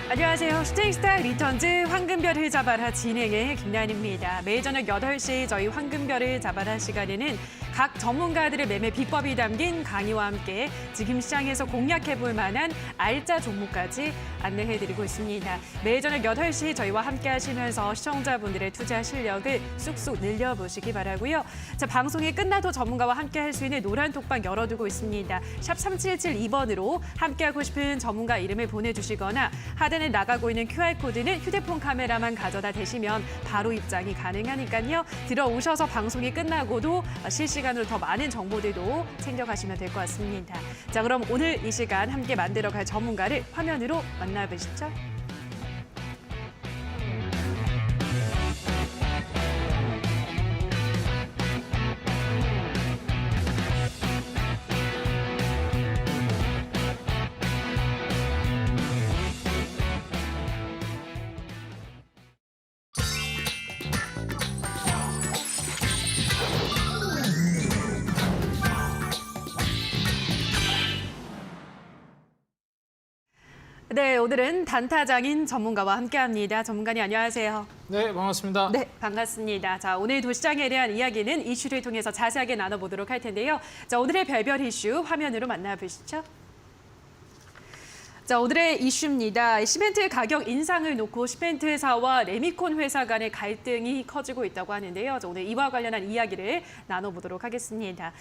안녕하세요. 슈팅스타 리턴즈 황금별을 잡아라 진행의 김나연입니다. 매일 저녁 8시 저희 황금별을 잡아라 시간에는 각 전문가들의 매매 비법이 담긴 강의와 함께 지금 시장에서 공략해볼 만한 알짜 종목까지 안내해드리고 있습니다. 매일 저녁 8시 저희와 함께 하시면서 시청자분들의 투자 실력을 쑥쑥 늘려보시기 바라고요. 자, 방송이 끝나도 전문가와 함께 할 수 있는 노란 톡방 열어두고 있습니다. 샵 3772번으로 함께하고 싶은 전문가 이름을 보내주시거나 하단에 나가고 있는 QR코드는 휴대폰 카메라만 가져다 대시면 바로 입장이 가능하니까요. 들어오셔서 방송이 끝나고도 실시간으로 더 많은 정보들도 챙겨가시면 될 것 같습니다. 자, 그럼 오늘 이 시간 함께 만들어갈 전문가를 화면으로 만나보시죠. 네, 오늘은 단타장인 전문가와 함께합니다. 전문가님 안녕하세요. 네, 반갑습니다. 네, 반갑습니다. 자, 오늘 도시장에 대한 이야기는 이슈를 통해서 자세하게 나눠보도록 할 텐데요. 자, 오늘의 별별 이슈 화면으로 만나보시죠. 자, 오늘의 이슈입니다. 시멘트 가격 인상을 놓고 시멘트 회사와 레미콘 회사 간의 갈등이 커지고 있다고 하는데요. 자, 오늘 이와 관련한 이야기를 나눠보도록 하겠습니다.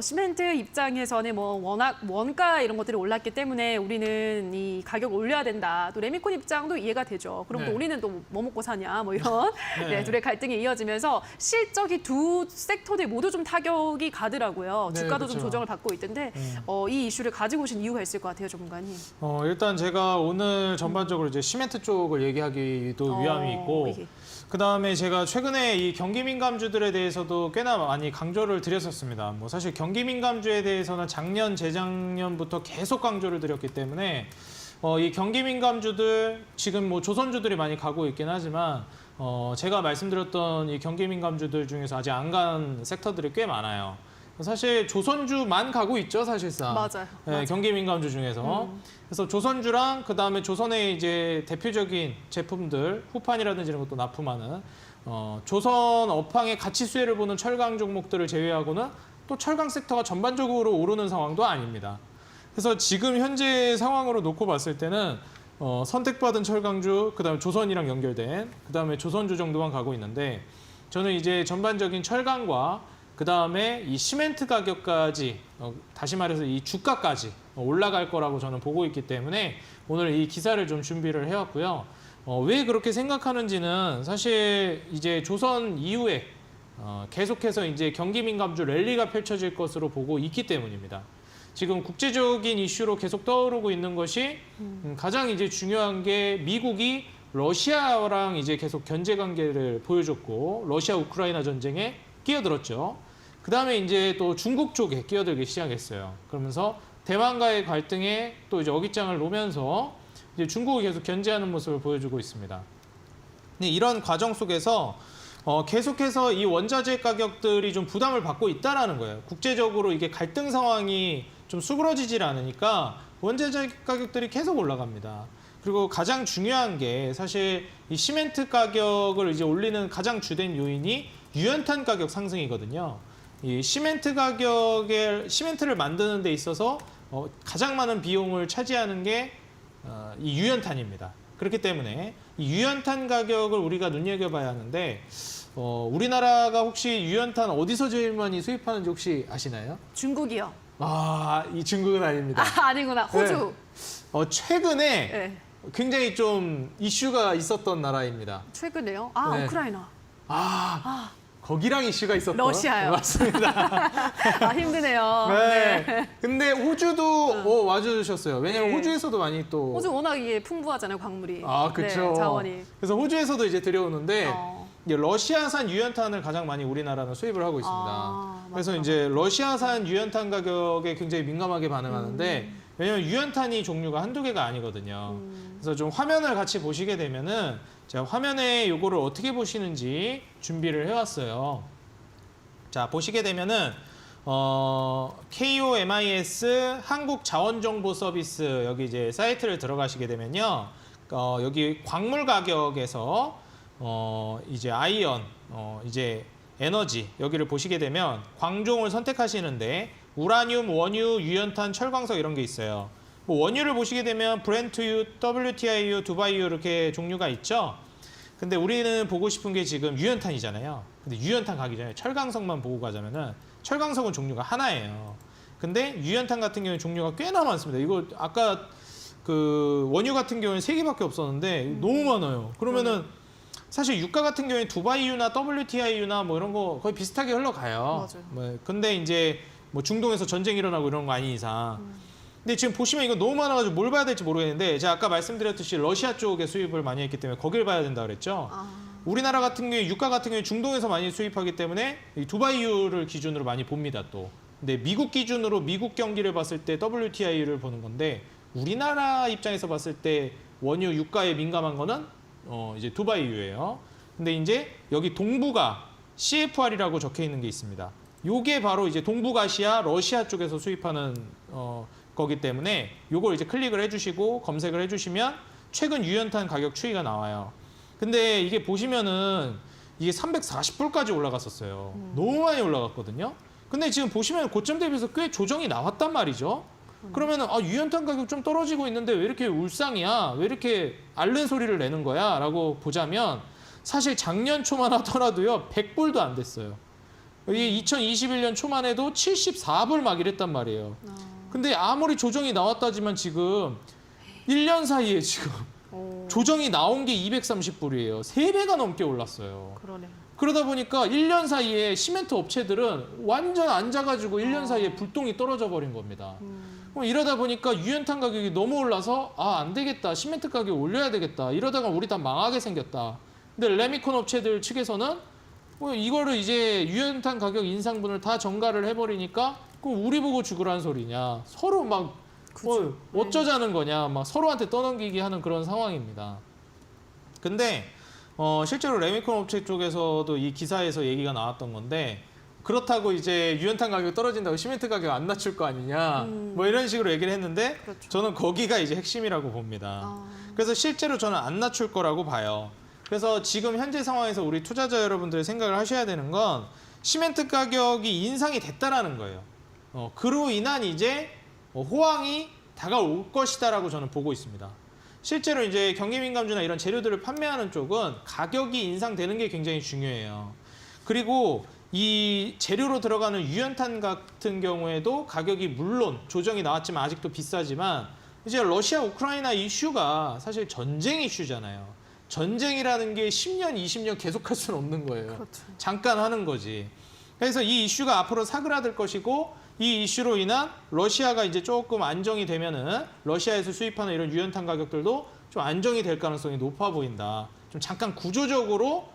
시멘트 입장에서는 뭐 워낙 원가 이런 것들이 올랐기 때문에 우리는 이 가격 올려야 된다. 또 레미콘 입장도 이해가 되죠. 그럼 또 우리는 또 뭐 먹고 사냐 뭐 이런 네, 둘의 갈등이 이어지면서 실적이 두 섹터들 모두 좀 타격이 가더라고요. 네, 주가도 그렇죠. 좀 조정을 받고 있던데 이 이슈를 가지고 오신 이유가 있을 것 같아요, 전문가님. 일단 제가 오늘 전반적으로 이제 시멘트 쪽을 얘기하기도 위함이 있고, 이게. 그다음에 제가 최근에 이 경기 민감주들에 대해서도 꽤나 많이 강조를 드렸었습니다. 뭐 사실 경기 민감주에 대해서는 작년, 재작년부터 계속 강조를 드렸기 때문에 이 경기 민감주들 지금 뭐 조선주들이 많이 가고 있긴 하지만 제가 말씀드렸던 이 경기 민감주들 중에서 아직 안 간 섹터들이 꽤 많아요. 사실 조선주만 가고 있죠, 사실상. 맞아요. 네, 맞아요. 경기 민감주 중에서. 그래서 조선주랑 그다음에 조선의 이제 대표적인 제품들, 후판이라든지 이런 것도 납품하는 조선 업황의 가치 수혜를 보는 철강 종목들을 제외하고는 또 철강 섹터가 전반적으로 오르는 상황도 아닙니다. 그래서 지금 현재 상황으로 놓고 봤을 때는 선택받은 철강주, 그다음에 조선이랑 연결된, 그다음에 조선주 정도만 가고 있는데 저는 이제 전반적인 철강과 그다음에 이 시멘트 가격까지 다시 말해서 이 주가까지 올라갈 거라고 저는 보고 있기 때문에 오늘 이 기사를 좀 준비를 해왔고요. 왜 그렇게 생각하는지는 사실 이제 조선 이후에 계속해서 이제 경기 민감주 랠리가 펼쳐질 것으로 보고 있기 때문입니다. 지금 국제적인 이슈로 계속 떠오르고 있는 것이 가장 이제 중요한 게 미국이 러시아랑 이제 계속 견제 관계를 보여줬고 러시아 우크라이나 전쟁에 끼어들었죠. 그다음에 이제 또 중국 쪽에 끼어들기 시작했어요. 그러면서 대만과의 갈등에 또 이제 어깃장을 놓으면서 이제 중국이 계속 견제하는 모습을 보여주고 있습니다. 근데 이런 과정 속에서 계속해서 이 원자재 가격들이 좀 부담을 받고 있다라는 거예요. 국제적으로 이게 갈등 상황이 좀 수그러지질 않으니까 원자재 가격들이 계속 올라갑니다. 그리고 가장 중요한 게 사실 이 시멘트 가격을 이제 올리는 가장 주된 요인이 유연탄 가격 상승이거든요. 이 시멘트 가격에 시멘트를 만드는 데 있어서 가장 많은 비용을 차지하는 게 이 유연탄입니다. 그렇기 때문에 이 유연탄 가격을 우리가 눈여겨봐야 하는데 우리나라가 혹시 유연탄 어디서 제일 많이 수입하는지 혹시 아시나요? 중국이요. 이 중국은 아닙니다. 아니구나. 호주. 네. 최근에 네. 굉장히 좀 이슈가 있었던 나라입니다. 최근에요? 네. 우크라이나. 거기랑 이슈가 있었던. 러시아요. 맞습니다. 힘드네요. 네. 근데 호주도 와주셨어요. 왜냐면 네. 호주에서도 많이 또. 호주 워낙 이게 풍부하잖아요, 광물이. 그렇죠. 네, 자원이. 그래서 호주에서도 이제 들여오는데 어. 러시아산 유연탄을 가장 많이 우리나라는 수입을 하고 있습니다. 그래서 맞다. 이제 러시아산 유연탄 가격에 굉장히 민감하게 반응하는데 왜냐면 유연탄이 종류가 한두 개가 아니거든요. 그래서 좀 화면을 같이 보시게 되면은 제가 화면에 요거를 어떻게 보시는지 준비를 해왔어요. 자, 보시게 되면은 KOMIS 한국자원정보서비스 여기 이제 사이트를 들어가시게 되면요. 여기 광물 가격에서 이제 아이언, 이제 에너지 여기를 보시게 되면 광종을 선택하시는데 우라늄, 원유, 유연탄, 철광석 이런 게 있어요. 뭐 원유를 보시게 되면 브렌트유, WTI유, 두바이유 이렇게 종류가 있죠. 근데 우리는 보고 싶은 게 지금 유연탄이잖아요. 근데 유연탄 가기 전에 철광석만 보고 가자면은 철광석은 종류가 하나예요. 근데 유연탄 같은 경우에 종류가 꽤나 많습니다. 이거 아까 그 원유 같은 경우는 3개밖에 없었는데 너무 많아요. 그러면은 사실 유가 같은 경우에 두바이유나 WTI유나 뭐 이런 거 거의 비슷하게 흘러가요. 맞아요. 뭐 근데 이제 뭐 중동에서 전쟁 일어나고 이런 거 아닌 이상. 근데 지금 보시면 이거 너무 많아가지고 뭘 봐야 될지 모르겠는데 제가 아까 말씀드렸듯이 러시아 쪽에 수입을 많이 했기 때문에 거길 봐야 된다 그랬죠. 우리나라 같은 경우에 유가 같은 경우에 중동에서 많이 수입하기 때문에 이 두바이유를 기준으로 많이 봅니다 또. 근데 미국 기준으로 미국 경기를 봤을 때 WTI를 보는 건데 우리나라 입장에서 봤을 때 원유 유가에 민감한 거는 이제 두바이유예요. 근데 이제 여기 동북아 CFR이라고 적혀 있는 게 있습니다. 요게 바로 이제 동북아시아 러시아 쪽에서 수입하는 거기 때문에 요걸 이제 클릭을 해주시고 검색을 해주시면 최근 유연탄 가격 추이가 나와요. 근데 이게 보시면은 이게 340불까지 올라갔었어요. 너무 많이 올라갔거든요. 근데 지금 보시면 고점 대비해서 꽤 조정이 나왔단 말이죠. 그러면은 유연탄 가격 좀 떨어지고 있는데 왜 이렇게 울상이야? 왜 이렇게 앓는 소리를 내는 거야? 라고 보자면 사실 작년 초만 하더라도요 100불도 안 됐어요. 이게 2021년 초만 해도 74불 막 이랬단 말이에요. 근데 아무리 조정이 나왔다지만 지금 1년 사이에 지금 조정이 나온 게 230불이에요. 3배가 넘게 올랐어요. 그러네. 그러다 보니까 1년 사이에 시멘트 업체들은 완전 앉아가지고 1년 사이에 불똥이 떨어져 버린 겁니다. 이러다 보니까 유연탄 가격이 너무 올라서 안 되겠다. 시멘트 가격 올려야 되겠다. 이러다가 우리 다 망하게 생겼다. 근데 레미콘 업체들 측에서는 이거를 이제 유연탄 가격 인상분을 다 전가를 해버리니까 그럼 우리 보고 죽으라는 소리냐. 서로 막 어쩌자는 거냐. 막 서로한테 떠넘기기 하는 그런 상황입니다. 근데 실제로 레미콘 업체 쪽에서도 이 기사에서 얘기가 나왔던 건데 그렇다고 이제 유연탄 가격 떨어진다고 시멘트 가격 안 낮출 거 아니냐 뭐 이런 식으로 얘기를 했는데 그렇죠. 저는 거기가 이제 핵심이라고 봅니다. 그래서 실제로 저는 안 낮출 거라고 봐요. 그래서 지금 현재 상황에서 우리 투자자 여러분들이 생각을 하셔야 되는 건 시멘트 가격이 인상이 됐다라는 거예요. 그로 인한 이제 호황이 다가올 것이다라고 저는 보고 있습니다. 실제로 이제 경기민감주나 이런 재료들을 판매하는 쪽은 가격이 인상되는 게 굉장히 중요해요. 그리고 이 재료로 들어가는 유연탄 같은 경우에도 가격이 물론 조정이 나왔지만 아직도 비싸지만 이제 러시아 우크라이나 이슈가 사실 전쟁 이슈잖아요. 전쟁이라는 게 10년, 20년 계속할 수는 없는 거예요. 그렇죠. 잠깐 하는 거지. 그래서 이 이슈가 앞으로 사그라들 것이고 이 이슈로 인한 러시아가 이제 조금 안정이 되면은 러시아에서 수입하는 이런 유연탄 가격들도 좀 안정이 될 가능성이 높아 보인다. 좀 잠깐 구조적으로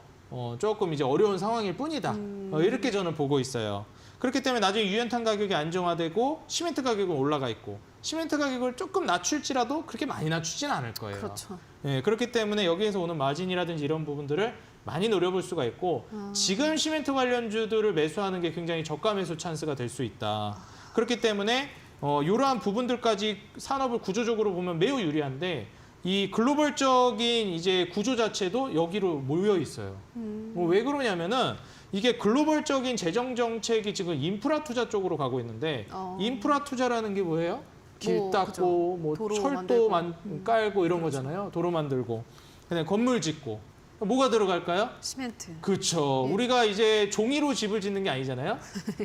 조금 이제 어려운 상황일 뿐이다. 이렇게 저는 보고 있어요. 그렇기 때문에 나중에 유연탄 가격이 안정화되고 시멘트 가격은 올라가 있고 시멘트 가격을 조금 낮출지라도 그렇게 많이 낮추지는 않을 거예요. 그렇죠. 예, 그렇기 때문에 여기에서 오는 마진이라든지 이런 부분들을 많이 노려볼 수가 있고 지금 시멘트 관련주들을 매수하는 게 굉장히 저가 매수 찬스가 될 수 있다. 그렇기 때문에 이러한 부분들까지 산업을 구조적으로 보면 매우 유리한데 이 글로벌적인 이제 구조 자체도 여기로 모여 있어요. 왜 그러냐면은 이게 글로벌적인 재정 정책이 지금 인프라 투자 쪽으로 가고 있는데 인프라 투자라는 게 뭐예요? 길 닦고 뭐 철도 깔고 이런 거잖아요. 도로 만들고 그다음에 건물 짓고 뭐가 들어갈까요? 시멘트. 그렇죠. 예. 우리가 이제 종이로 집을 짓는 게 아니잖아요.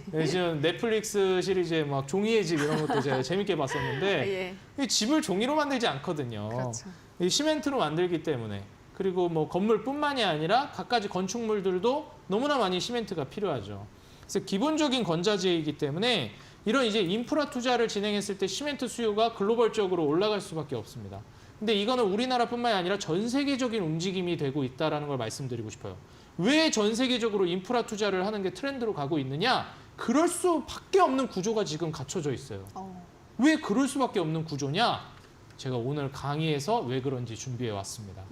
네, 지금 넷플릭스 시리즈에 막 종이의 집 이런 것도 제가 재밌게 봤었는데 예. 이 집을 종이로 만들지 않거든요. 그렇죠. 이 시멘트로 만들기 때문에 그리고 뭐 건물뿐만이 아니라 갖가지 건축물들도 너무나 많이 시멘트가 필요하죠. 그래서 기본적인 건자재이기 때문에 이런 이제 인프라 투자를 진행했을 때 시멘트 수요가 글로벌적으로 올라갈 수밖에 없습니다. 근데 이거는 우리나라뿐만이 아니라 전 세계적인 움직임이 되고 있다는 걸 말씀드리고 싶어요. 왜 전 세계적으로 인프라 투자를 하는 게 트렌드로 가고 있느냐? 그럴 수밖에 없는 구조가 지금 갖춰져 있어요. 왜 그럴 수밖에 없는 구조냐? 제가 오늘 강의에서 왜 그런지 준비해 왔습니다.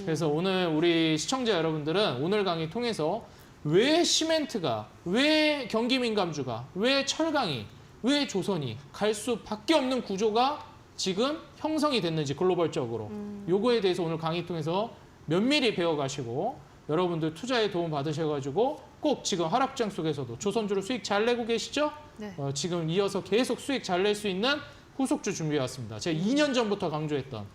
그래서 오늘 우리 시청자 여러분들은 오늘 강의 통해서 왜 시멘트가, 왜 경기민감주가, 왜 철강이, 왜 조선이 갈 수밖에 없는 구조가 지금 형성이 됐는지 글로벌적으로 요거에 대해서 오늘 강의 통해서 면밀히 배워가시고 여러분들 투자에 도움 받으셔가지고 꼭 지금 하락장 속에서도 조선주로 수익 잘 내고 계시죠? 네. 지금 이어서 계속 수익 잘 낼 수 있는 후속주 준비해왔습니다. 제가 2년 전부터 강조했던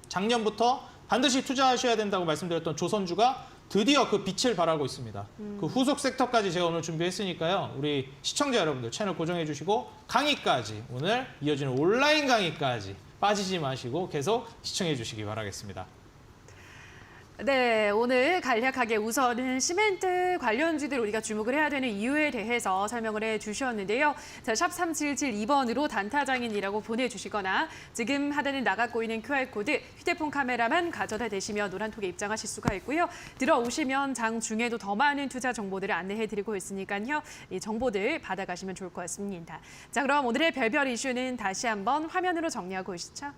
작년부터 반드시 투자하셔야 된다고 말씀드렸던 조선주가 드디어 그 빛을 발하고 있습니다. 그 후속 섹터까지 제가 오늘 준비했으니까요. 우리 시청자 여러분들 채널 고정해 주시고 강의까지 오늘 이어지는 온라인 강의까지 빠지지 마시고 계속 시청해 주시기 바라겠습니다. 네, 오늘 간략하게 우선은 시멘트 관련주들 우리가 주목을 해야 되는 이유에 대해서 설명을 해주셨는데요. 자, 샵 3772번으로 단타장인이라고 보내주시거나 지금 하단에 나가고 있는 QR코드 휴대폰 카메라만 가져다 대시면 노란톡에 입장하실 수가 있고요. 들어오시면 장 중에도 더 많은 투자 정보들을 안내해드리고 있으니까요. 이 정보들 받아가시면 좋을 것 같습니다. 자, 그럼 오늘의 별별 이슈는 다시 한번 화면으로 정리하고 오시죠.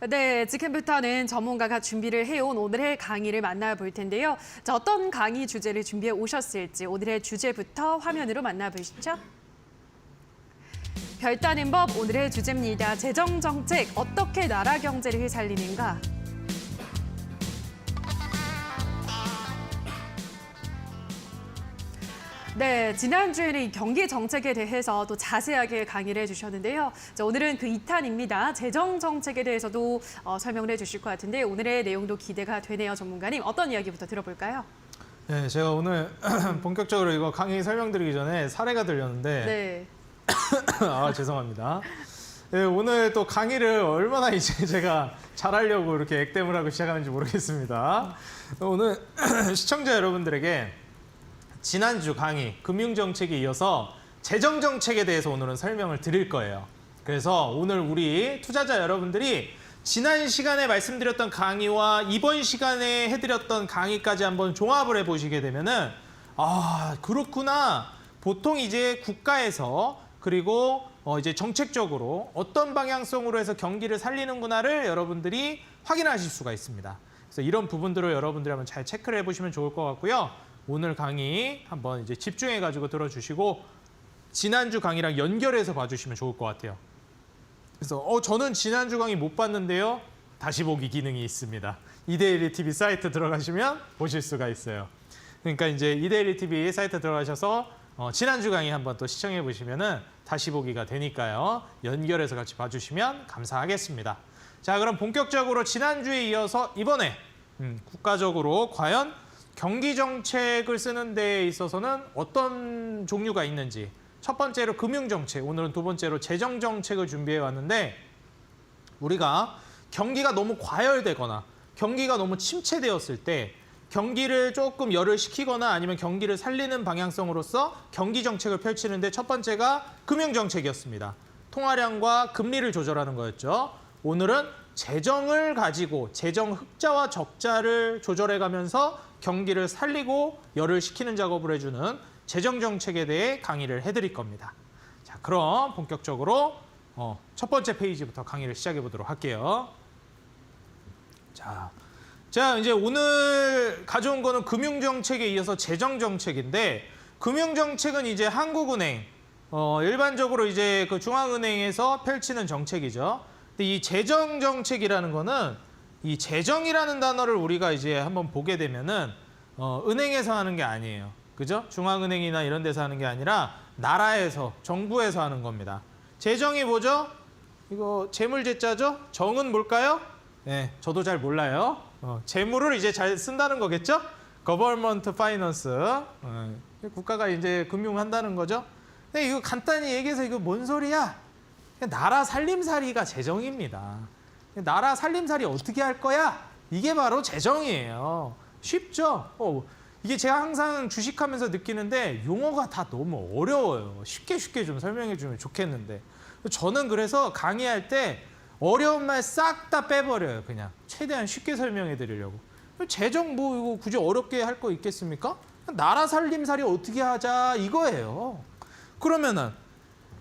네, 지금부터는 전문가가 준비를 해온 오늘의 강의를 만나볼 텐데요. 자, 어떤 강의 주제를 준비해 오셨을지 오늘의 주제부터 화면으로 만나보시죠. 별 따는 법 오늘의 주제입니다. 재정정책 어떻게 나라 경제를 살리는가? 네, 지난주에는 이 경기 정책에 대해서 또 자세하게 강의를 해주셨는데요. 자, 오늘은 그 2탄입니다. 재정 정책에 대해서도 설명을 해주실 것 같은데 오늘의 내용도 기대가 되네요, 전문가님. 어떤 이야기부터 들어볼까요? 네, 제가 오늘 본격적으로 이거 강의 설명드리기 전에 사례가 들렸는데 네. 아, 죄송합니다. 네, 오늘 또 강의를 얼마나 이제 제가 잘하려고 이렇게 액땜을 하고 시작하는지 모르겠습니다. 오늘 시청자 여러분들에게 지난주 강의 금융정책에 이어서 재정정책에 대해서 오늘은 설명을 드릴 거예요. 그래서 오늘 우리 투자자 여러분들이 지난 시간에 말씀드렸던 강의와 이번 시간에 해드렸던 강의까지 한번 종합을 해보시게 되면은 아, 그렇구나. 보통 이제 국가에서 그리고 이제 정책적으로 어떤 방향성으로 해서 경기를 살리는구나를 여러분들이 확인하실 수가 있습니다. 그래서 이런 부분들을 여러분들이 한번 잘 체크를 해보시면 좋을 것 같고요. 오늘 강의 한번 이제 집중해가지고 들어주시고 지난주 강의랑 연결해서 봐주시면 좋을 것 같아요. 그래서 저는 지난주 강의 못 봤는데요. 다시 보기 기능이 있습니다. 이데일리 TV 사이트 들어가시면 보실 수가 있어요. 그러니까 이제 이데일리 TV 사이트 들어가셔서 지난주 강의 한번 또 시청해 보시면은 다시 보기가 되니까요. 연결해서 같이 봐주시면 감사하겠습니다. 자, 그럼 본격적으로 지난주에 이어서 이번에 국가적으로 과연 경기 정책을 쓰는 데 있어서는 어떤 종류가 있는지 첫 번째로 금융정책, 오늘은 두 번째로 재정정책을 준비해 왔는데 우리가 경기가 너무 과열되거나 경기가 너무 침체되었을 때 경기를 조금 열을 식히거나 아니면 경기를 살리는 방향성으로서 경기 정책을 펼치는데 첫 번째가 금융정책이었습니다. 통화량과 금리를 조절하는 거였죠. 오늘은 재정을 가지고 재정 흑자와 적자를 조절해가면서 경기를 살리고 열을 식히는 작업을 해주는 재정정책에 대해 강의를 해드릴 겁니다. 자, 그럼 본격적으로 첫 번째 페이지부터 강의를 시작해 보도록 할게요. 자, 이제 오늘 가져온 거는 금융정책에 이어서 재정정책인데 금융정책은 이제 한국은행, 일반적으로 이제 그 중앙은행에서 펼치는 정책이죠. 근데 이 재정정책이라는 거는 이 재정이라는 단어를 우리가 이제 한번 보게 되면은 은행에서 하는 게 아니에요. 그죠? 중앙은행이나 이런 데서 하는 게 아니라 나라에서, 정부에서 하는 겁니다. 재정이 뭐죠? 이거 재물재자죠? 정은 뭘까요? 네, 저도 잘 몰라요. 재물을 이제 잘 쓴다는 거겠죠? Government Finance. 국가가 이제 금융한다는 거죠. 근데 이거 간단히 얘기해서 이거 뭔 소리야? 그냥 나라 살림살이가 재정입니다. 나라 살림살이 어떻게 할 거야? 이게 바로 재정이에요. 쉽죠? 이게 제가 항상 주식하면서 느끼는데 용어가 다 너무 어려워요. 쉽게 좀 설명해 주면 좋겠는데. 저는 그래서 강의할 때 어려운 말 싹 다 빼버려요. 그냥 최대한 쉽게 설명해 드리려고. 재정 뭐 이거 굳이 어렵게 할 거 있겠습니까? 나라 살림살이 어떻게 하자 이거예요. 그러면은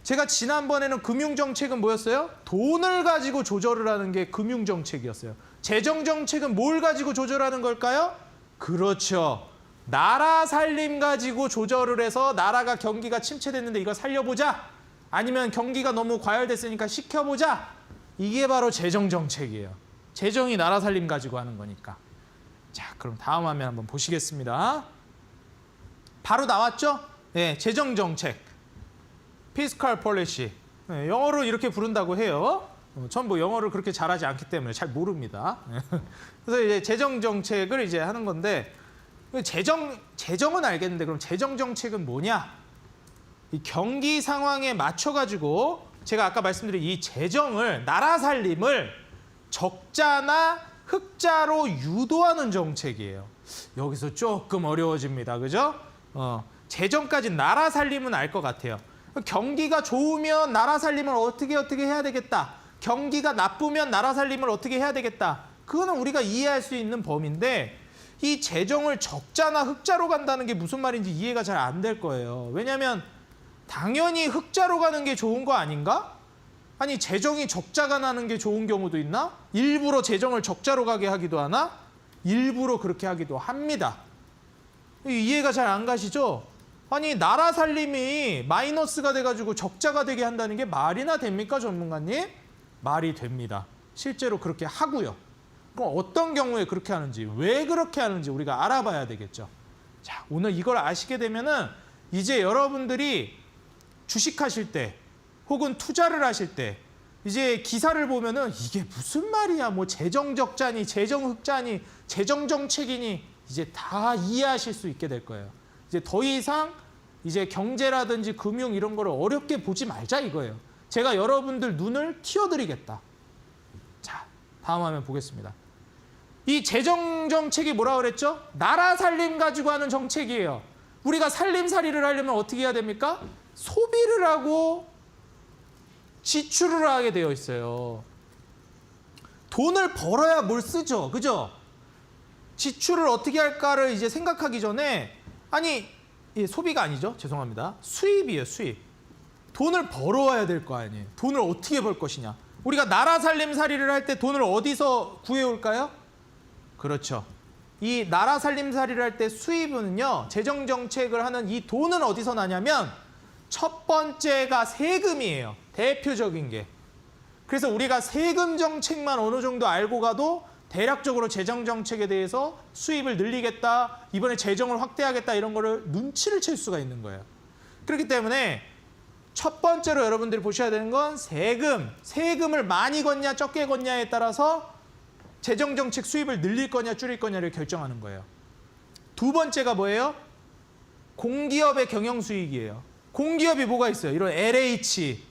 제가 지난번에는 금융정책은 뭐였어요? 돈을 가지고 조절을 하는 게 금융정책이었어요. 재정정책은 뭘 가지고 조절하는 걸까요? 그렇죠. 나라 살림 가지고 조절을 해서 나라가 경기가 침체됐는데 이거 살려보자. 아니면 경기가 너무 과열됐으니까 식혀보자. 이게 바로 재정정책이에요. 재정이 나라 살림 가지고 하는 거니까. 자, 그럼 다음 화면 한번 보시겠습니다. 바로 나왔죠? 네, 재정정책. Fiscal Policy. 네, 영어로 이렇게 부른다고 해요. 전 뭐 영어를 그렇게 잘하지 않기 때문에 잘 모릅니다. 그래서 이제 재정정책을 이제 하는 건데 재정은 알겠는데 그럼 재정정책은 뭐냐? 이 경기 상황에 맞춰가지고 제가 아까 말씀드린 이 재정을 나라 살림을 적자나 흑자로 유도하는 정책이에요. 여기서 조금 어려워집니다. 그죠? 재정까지 나라 살림은 알 것 같아요. 경기가 좋으면 나라 살림을 어떻게 해야 되겠다. 경기가 나쁘면 나라 살림을 어떻게 해야 되겠다. 그거는 우리가 이해할 수 있는 범위인데 이 재정을 적자나 흑자로 간다는 게 무슨 말인지 이해가 잘 안 될 거예요. 왜냐하면 당연히 흑자로 가는 게 좋은 거 아닌가? 아니 재정이 적자가 나는 게 좋은 경우도 있나? 일부러 재정을 적자로 가게 하기도 하나? 일부러 그렇게 하기도 합니다. 이해가 잘 안 가시죠? 아니 나라 살림이 마이너스가 돼가지고 적자가 되게 한다는 게 말이나 됩니까 전문가님? 말이 됩니다. 실제로 그렇게 하고요. 그럼 어떤 경우에 그렇게 하는지 왜 그렇게 하는지 우리가 알아봐야 되겠죠. 자, 오늘 이걸 아시게 되면은 이제 여러분들이 주식하실 때 혹은 투자를 하실 때 이제 기사를 보면은 이게 무슨 말이야 뭐 재정 적자니 재정 흑자니 재정 정책이니 이제 다 이해하실 수 있게 될 거예요. 이제 더 이상 이제 경제라든지 금융 이런 거를 어렵게 보지 말자 이거예요. 제가 여러분들 눈을 틔워드리겠다. 자, 다음 화면 보겠습니다. 이 재정 정책이 뭐라 그랬죠? 나라 살림 가지고 하는 정책이에요. 우리가 살림살이를 하려면 어떻게 해야 됩니까? 소비를 하고 지출을 하게 되어 있어요. 돈을 벌어야 뭘 쓰죠. 그죠? 지출을 어떻게 할까를 이제 생각하기 전에 소비가 아니죠. 죄송합니다. 수입이에요. 수입. 돈을 벌어와야 될 거 아니에요. 돈을 어떻게 벌 것이냐. 우리가 나라 살림살이를 할 때 돈을 어디서 구해올까요? 그렇죠. 이 나라 살림살이를 할 때 수입은요. 재정정책을 하는 이 돈은 어디서 나냐면 첫 번째가 세금이에요. 대표적인 게. 그래서 우리가 세금 정책만 어느 정도 알고 가도 대략적으로 재정 정책에 대해서 수입을 늘리겠다, 이번에 재정을 확대하겠다 이런 거를 눈치를 챌 수가 있는 거예요. 그렇기 때문에 첫 번째로 여러분들이 보셔야 되는 건 세금을 많이 걷냐 적게 걷냐에 따라서 재정 정책 수입을 늘릴 거냐 줄일 거냐를 결정하는 거예요. 두 번째가 뭐예요? 공기업의 경영 수익이에요. 공기업이 뭐가 있어요? 이런 LH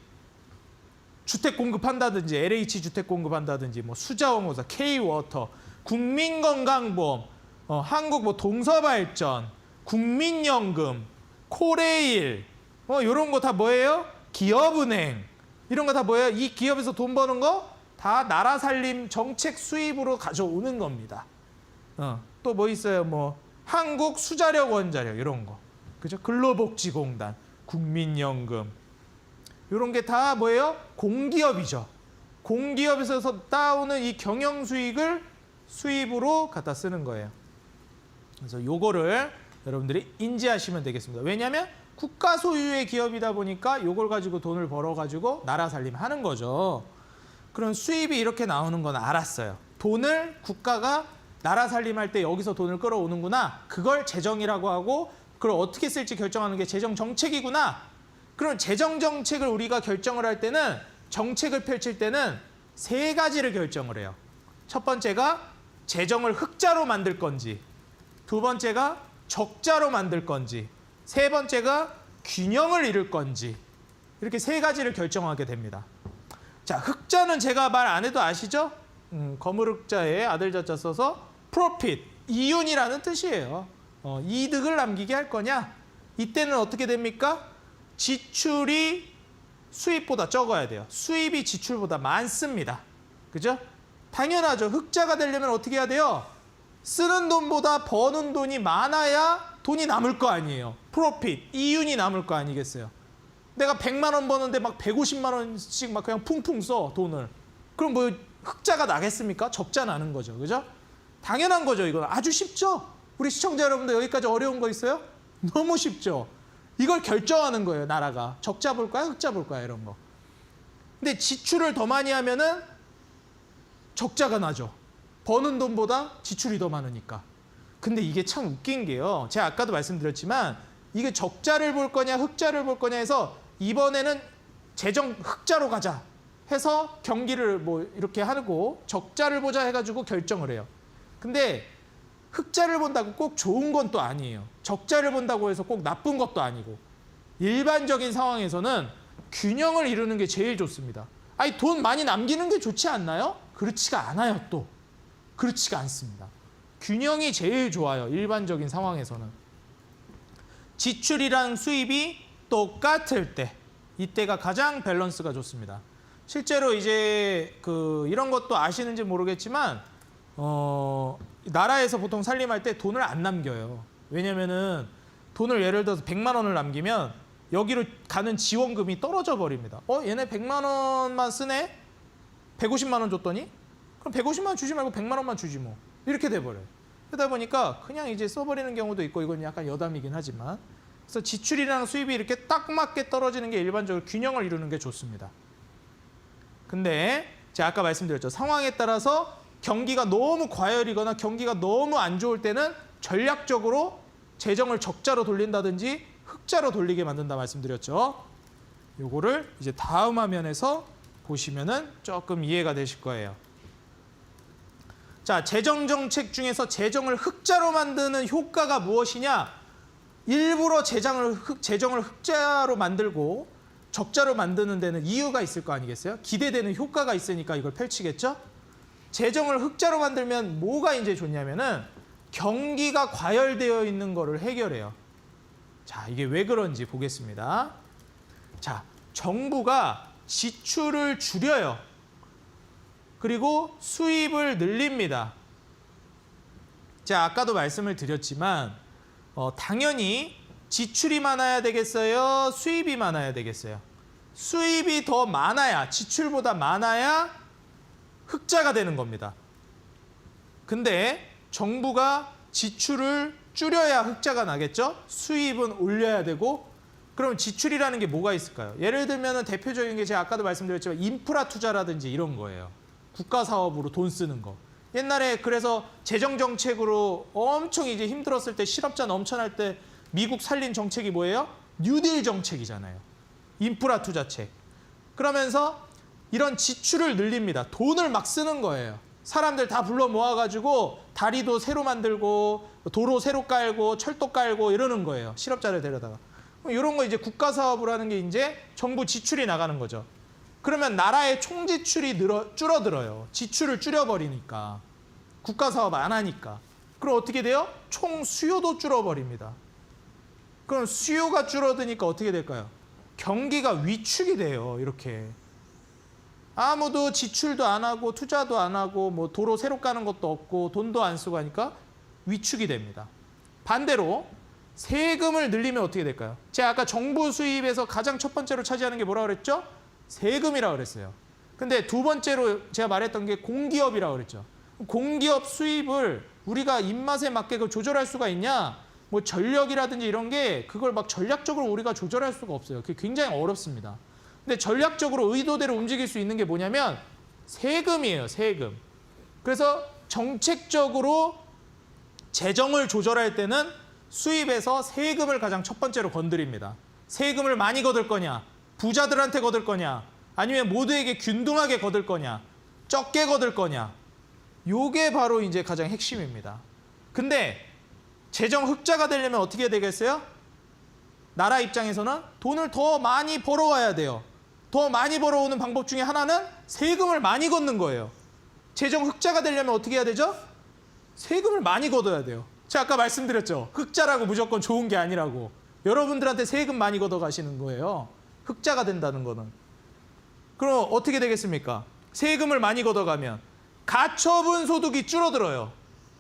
주택 공급한다든지 LH 주택 공급한다든지 뭐 수자원공사, K워터, 국민건강보험, 한국 뭐 동서발전, 국민연금, 코레일 이런 거 다 뭐예요? 기업은행 이런 거 다 뭐예요? 이 기업에서 돈 버는 거 다 나라 살림 정책 수입으로 가져오는 겁니다. 또 뭐 있어요? 뭐 한국 수자력 원자력 이런 거, 그죠? 근로복지공단, 국민연금 이런 게 다 뭐예요? 공기업이죠. 공기업에서 따오는 이 경영 수익을 수입으로 갖다 쓰는 거예요. 그래서 요거를 여러분들이 인지하시면 되겠습니다. 왜냐하면 국가 소유의 기업이다 보니까 요걸 가지고 돈을 벌어가지고 나라 살림하는 거죠. 그럼 수입이 이렇게 나오는 건 알았어요. 돈을 국가가 나라 살림할 때 여기서 돈을 끌어오는구나. 그걸 재정이라고 하고 그걸 어떻게 쓸지 결정하는 게 재정 정책이구나. 그럼 재정 정책을 우리가 결정을 할 때는 정책을 펼칠 때는 세 가지를 결정을 해요. 첫 번째가 재정을 흑자로 만들 건지, 두 번째가 적자로 만들 건지, 세 번째가 균형을 이룰 건지 이렇게 세 가지를 결정하게 됩니다. 자, 흑자는 제가 말 안 해도 아시죠? 거물흑자에 아들자자 써서 profit, 이윤이라는 뜻이에요. 이득을 남기게 할 거냐? 이때는 어떻게 됩니까? 지출이 수입보다 적어야 돼요. 수입이 지출보다 많습니다. 그죠? 당연하죠. 흑자가 되려면 어떻게 해야 돼요? 쓰는 돈보다 버는 돈이 많아야 돈이 남을 거 아니에요. 프로핏, 이윤이 남을 거 아니겠어요. 내가 100만 원 버는데 막 150만 원씩 막 그냥 풍풍 써, 돈을. 그럼 뭐 흑자가 나겠습니까? 적자 나는 거죠. 그죠? 당연한 거죠. 이건 아주 쉽죠? 우리 시청자 여러분들 여기까지 어려운 거 있어요? 너무 쉽죠? 이걸 결정하는 거예요, 나라가. 적자 볼 거야, 흑자 볼 거야, 이런 거. 근데 지출을 더 많이 하면은 적자가 나죠. 버는 돈보다 지출이 더 많으니까. 근데 이게 참 웃긴 게요. 제가 아까도 말씀드렸지만 이게 적자를 볼 거냐 흑자를 볼 거냐 해서 이번에는 재정 흑자로 가자 해서 경기를 뭐 이렇게 하고 적자를 보자 해가지고 결정을 해요. 근데 흑자를 본다고 꼭 좋은 건 또 아니에요. 적자를 본다고 해서 꼭 나쁜 것도 아니고 일반적인 상황에서는 균형을 이루는 게 제일 좋습니다. 아니 돈 많이 남기는 게 좋지 않나요? 그렇지가 않아요. 또 그렇지가 않습니다. 균형이 제일 좋아요. 일반적인 상황에서는. 지출이랑 수입이 똑같을 때 이때가 가장 밸런스가 좋습니다. 실제로 이제 이런 것도 아시는지 모르겠지만 나라에서 보통 살림할 때 돈을 안 남겨요. 왜냐면은 돈을 예를 들어서 100만 원을 남기면 여기로 가는 지원금이 떨어져 버립니다. 얘네 100만 원만 쓰네? 150만 원 줬더니? 그럼 150만 원 주지 말고 100만 원만 주지 뭐. 이렇게 돼버려요. 그러다 보니까 그냥 이제 써버리는 경우도 있고 이건 약간 여담이긴 하지만 그래서 지출이랑 수입이 이렇게 딱 맞게 떨어지는 게 일반적으로 균형을 이루는 게 좋습니다. 근데 제가 아까 말씀드렸죠. 상황에 따라서 경기가 너무 과열이거나 경기가 너무 안 좋을 때는 전략적으로 재정을 적자로 돌린다든지 흑자로 돌리게 만든다 말씀드렸죠. 요거를 이제 다음 화면에서 보시면은 조금 이해가 되실 거예요. 자, 재정 정책 중에서 재정을 흑자로 만드는 효과가 무엇이냐? 일부러 재정을 흑자로 만들고 적자로 만드는 데는 이유가 있을 거 아니겠어요? 기대되는 효과가 있으니까 이걸 펼치겠죠? 재정을 흑자로 만들면 뭐가 이제 좋냐면은 경기가 과열되어 있는 거를 해결해요. 자, 이게 왜 그런지 보겠습니다. 자, 정부가 지출을 줄여요. 그리고 수입을 늘립니다. 제가 아까도 말씀을 드렸지만 당연히 지출이 많아야 되겠어요? 수입이 많아야 되겠어요? 수입이 더 많아야, 지출보다 많아야 흑자가 되는 겁니다. 근데 정부가 지출을 줄여야 흑자가 나겠죠? 수입은 올려야 되고 그럼 지출이라는 게 뭐가 있을까요? 예를 들면 대표적인 게 제가 아까도 말씀드렸지만 인프라 투자라든지 이런 거예요. 국가 사업으로 돈 쓰는 거. 옛날에 그래서 재정 정책으로 엄청 이제 힘들었을 때 실업자 넘쳐날 때 미국 살린 정책이 뭐예요? 뉴딜 정책이잖아요. 인프라 투자책. 그러면서 이런 지출을 늘립니다. 돈을 막 쓰는 거예요. 사람들 다 불러 모아가지고 다리도 새로 만들고 도로 새로 깔고 철도 깔고 이러는 거예요. 실업자를 데려다가. 이런 거 이제 국가 사업을 하는 게 이제 정부 지출이 나가는 거죠. 그러면 나라의 총 지출이 줄어들어요. 지출을 줄여버리니까. 국가 사업 안 하니까. 그럼 어떻게 돼요? 총 수요도 줄어버립니다. 그럼 수요가 줄어드니까 어떻게 될까요? 경기가 위축이 돼요. 이렇게. 아무도 지출도 안 하고 투자도 안 하고 뭐 도로 새로 까는 것도 없고 돈도 안 쓰고 하니까 위축이 됩니다. 반대로 세금을 늘리면 어떻게 될까요? 제가 아까 정부 수입에서 가장 첫 번째로 차지하는 게 뭐라고 그랬죠? 세금이라고 그랬어요. 근데 두 번째로 제가 말했던 게 공기업이라고 그랬죠. 공기업 수입을 우리가 입맛에 맞게 그걸 조절할 수가 있냐? 뭐 전력이라든지 이런 게 그걸 막 전략적으로 우리가 조절할 수가 없어요. 그게 굉장히 어렵습니다. 근데 전략적으로 의도대로 움직일 수 있는 게 뭐냐면 세금이에요. 세금. 그래서 정책적으로 재정을 조절할 때는 수입에서 세금을 가장 첫 번째로 건드립니다. 세금을 많이 거둘 거냐, 부자들한테 거둘 거냐, 아니면 모두에게 균등하게 거둘 거냐, 적게 거둘 거냐. 요게 바로 이제 가장 핵심입니다. 근데 재정 흑자가 되려면 어떻게 해야 되겠어요? 나라 입장에서는 돈을 더 많이 벌어와야 돼요. 더 많이 벌어오는 방법 중에 하나는 세금을 많이 걷는 거예요. 재정 흑자가 되려면 어떻게 해야 되죠? 세금을 많이 걷어야 돼요. 제가 아까 말씀드렸죠. 흑자라고 무조건 좋은 게 아니라고. 여러분들한테 세금 많이 걷어 가시는 거예요. 흑자가 된다는 거는. 그럼 어떻게 되겠습니까? 세금을 많이 걷어가면 가처분 소득이 줄어들어요.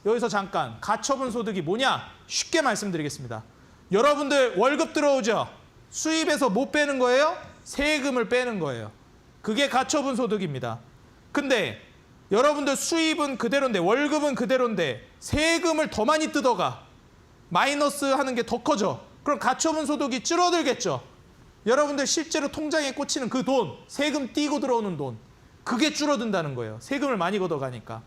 여기서 잠깐 가처분 소득이 뭐냐? 쉽게 말씀드리겠습니다. 여러분들 월급 들어오죠? 수입에서 못 빼는 거예요? 세금을 빼는 거예요. 그게 가처분 소득입니다. 근데 여러분들 수입은 그대로인데 월급은 그대로인데 세금을 더 많이 뜯어가. 마이너스 하는 게 더 커져. 그럼 가처분 소득이 줄어들겠죠. 여러분들 실제로 통장에 꽂히는 그 돈, 세금 띄고 들어오는 돈, 그게 줄어든다는 거예요. 세금을 많이 걷어가니까.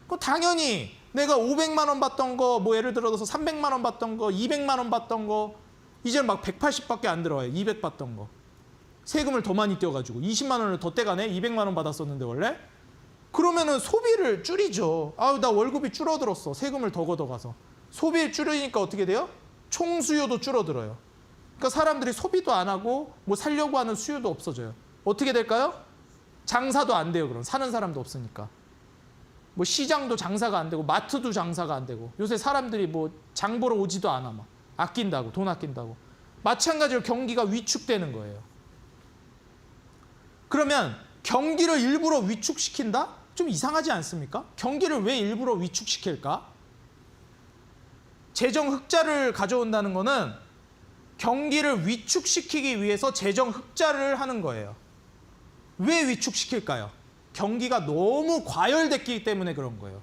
그럼 당연히 내가 500만 원 받던 거, 뭐 예를 들어서 300만 원 받던 거, 200만 원 받던 거, 이제는 막 180밖에 안 들어와요. 200 받던 거. 세금을 더 많이 떼어가지고 20만 원을 더 떼가네? 200만 원 받았었는데 원래? 그러면은 소비를 줄이죠. 아유, 나 월급이 줄어들었어. 세금을 더 걷어가서. 소비를 줄이니까 어떻게 돼요? 총수요도 줄어들어요. 그러니까 사람들이 소비도 안 하고 뭐 살려고 하는 수요도 없어져요. 어떻게 될까요? 장사도 안 돼요. 그럼 사는 사람도 없으니까. 뭐 시장도 장사가 안 되고 마트도 장사가 안 되고 요새 사람들이 뭐 장 보러 오지도 않아. 막 아낀다고, 돈 아낀다고. 마찬가지로 경기가 위축되는 거예요. 그러면 경기를 일부러 위축시킨다? 좀 이상하지 않습니까? 경기를 왜 일부러 위축시킬까? 재정 흑자를 가져온다는 거는 경기를 위축시키기 위해서 재정 흑자를 하는 거예요. 왜 위축시킬까요? 경기가 너무 과열됐기 때문에 그런 거예요.